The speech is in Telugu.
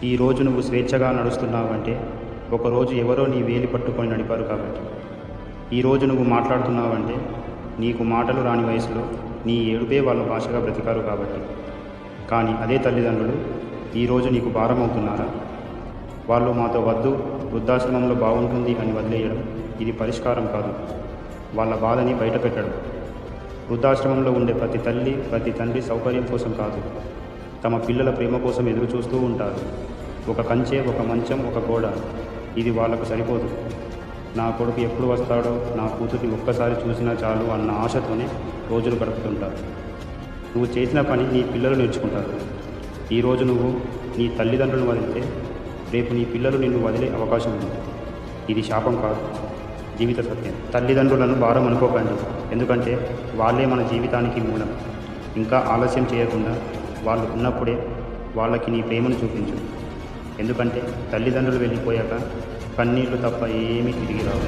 ఈరోజు నువ్వు స్వేచ్ఛగా నడుస్తున్నావంటే ఒకరోజు ఎవరో నీ వేలి పట్టుకొని నడిపారు కాబట్టి. ఈరోజు నువ్వు మాట్లాడుతున్నావంటే నీకు మాటలు రాని వయసులో నీ ఏడుపే వాళ్ళ భాషగా బ్రతికారు కాబట్టి. కానీ అదే తల్లిదండ్రులు ఈరోజు నీకు భారం అవుతున్నారా? వాళ్ళు మాతో వద్దు, వృద్ధాశ్రమంలో బాగుంటుంది అని వదిలేయడం ఇది పరిష్కారం కాదు. వాళ్ళ బాధని బయట పెట్టడం. వృద్ధాశ్రమంలో ఉండే ప్రతి తల్లి ప్రతి తండ్రి సౌకర్యం కోసం కాదు, తమ పిల్లల ప్రేమ కోసం ఎదురు చూస్తూ ఉంటారు. ఒక కంచె, ఒక మంచం, ఒక గోడ, ఇది వాళ్లకు సరిపోదు. నా కొడుకు ఎప్పుడు వస్తాడో, నా కూతుర్ని ఒక్కసారి చూసినా చాలు అన్న ఆశతోనే రోజులు గడుపుతుంటారు. నువ్వు చేసిన పని నీ పిల్లలు నేర్చుకుంటారు. ఈరోజు నువ్వు నీ తల్లిదండ్రులను వదిలితే రేపు నీ పిల్లలు నిన్ను వదిలే అవకాశం ఉంది. ఇది శాపం కాదు, జీవిత సత్యం. తల్లిదండ్రులను భారం అనుకోకండి, ఎందుకంటే వాళ్ళే మన జీవితానికి మూలం. ఇంకా ఆలస్యం చేయకుండా వాళ్ళు ఉన్నప్పుడే వాళ్ళకి నీ ప్రేమను చూపించు. ఎందుకంటే తల్లిదండ్రులు వెళ్ళిపోయాక కన్నీళ్లు తప్ప ఏమీ తిరిగి రావు.